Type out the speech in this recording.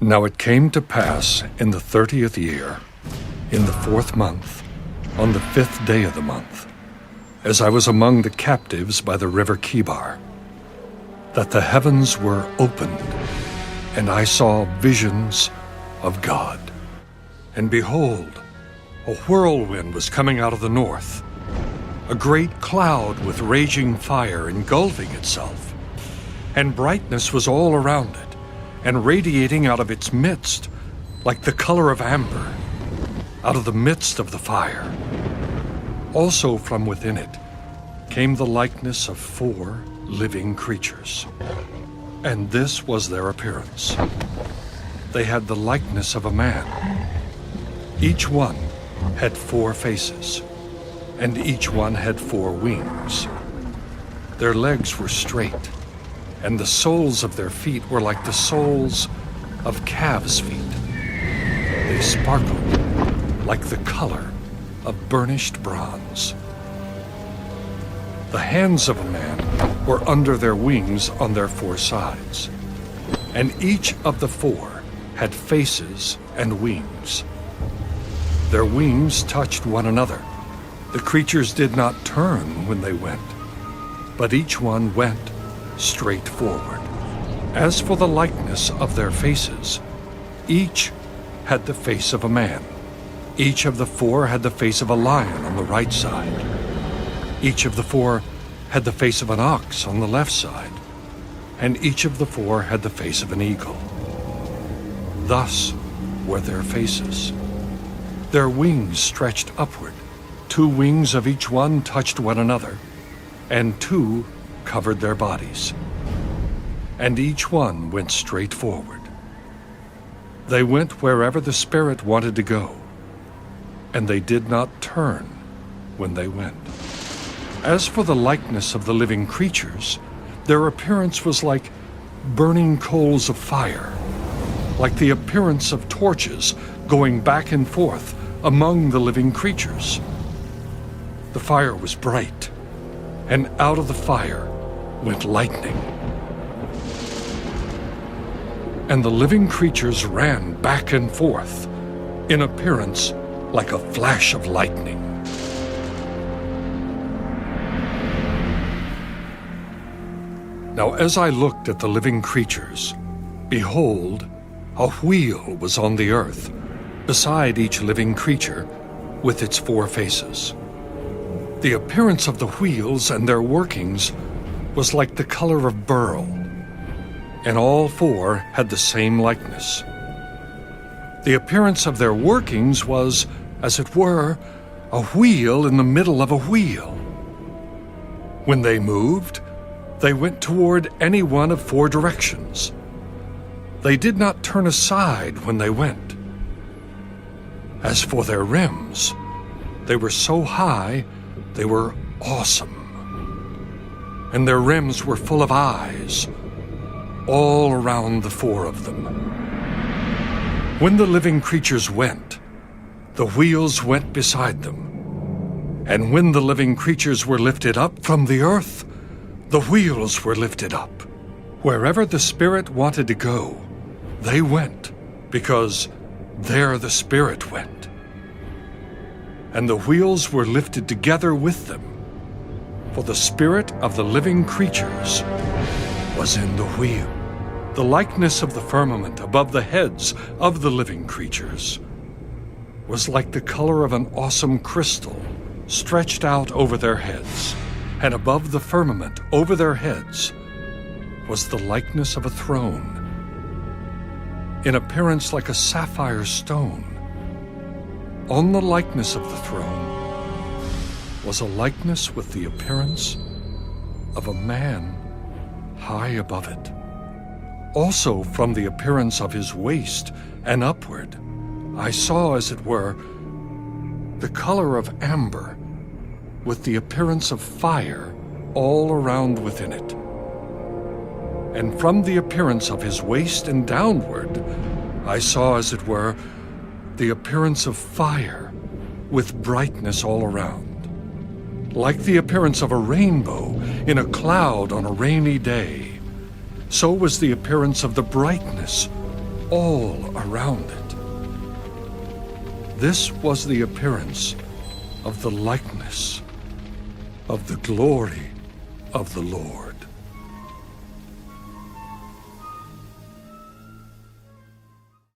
Now it came to pass in the 30th year, in the 4th month, on the 5th day of the month, as I was among the captives by the river Chebar, that the heavens were opened, and I saw visions of God. And behold, a whirlwind was coming out of the north, a great cloud with raging fire engulfing itself, and brightness was all around it, and radiating out of its midst like the color of amber, out of the midst of the fire. Also from within it came the likeness of 4 living creatures, and this was their appearance. They had the likeness of a man. Each one had 4 faces, and each one had 4 wings. Their legs were straight, and the soles of their feet were like the soles of calves' feet. They sparkled like the color of burnished bronze. The hands of a man were under their wings on their 4 sides, and each of the 4 had faces and wings. Their wings touched one another. The creatures did not turn when they went, but each one went straight forward. As for the likeness of their faces, each had the face of a man. Each of the 4 had the face of a lion on the right side. Each of the 4 had the face of an ox on the left side, and each of the 4 had the face of an eagle. Thus were their faces. Their wings stretched upward. 2 wings of each one touched one another, and 2 covered their bodies. And each one went straight forward. They went wherever the Spirit wanted to go, and they did not turn when they went. As for the likeness of the living creatures, their appearance was like burning coals of fire, like the appearance of torches going back and forth among the living creatures. The fire was bright, and out of the fire went lightning. And the living creatures ran back and forth, in appearance like a flash of lightning. Now as I looked at the living creatures, behold, a wheel was on the earth, beside each living creature, with its 4 faces. The appearance of the wheels and their workings was like the color of beryl, and all 4 had the same likeness. The appearance of their workings was, as it were, a wheel in the middle of a wheel. When they moved, they went toward any one of 4 directions. They did not turn aside when they went. As for their rims, they were so high, they were awesome. And their rims were full of eyes, all around the 4 of them. When the living creatures went, the wheels went beside them. And when the living creatures were lifted up from the earth, the wheels were lifted up. Wherever the Spirit wanted to go, they went, because there the Spirit went. And the wheels were lifted together with them, for the spirit of the living creatures was in the wheel. The likeness of the firmament above the heads of the living creatures was like the color of an awesome crystal stretched out over their heads, and above the firmament over their heads was the likeness of a throne, in appearance like a sapphire stone. On the likeness of the throne was a likeness with the appearance of a man high above it. Also from the appearance of his waist and upward, I saw, as it were, the color of amber, with the appearance of fire all around within it. And from the appearance of his waist and downward, I saw, as it were, the appearance of fire, with brightness all around, like the appearance of a rainbow in a cloud on a rainy day. So was the appearance of the brightness all around it. This was the appearance of the likeness of the glory of the Lord.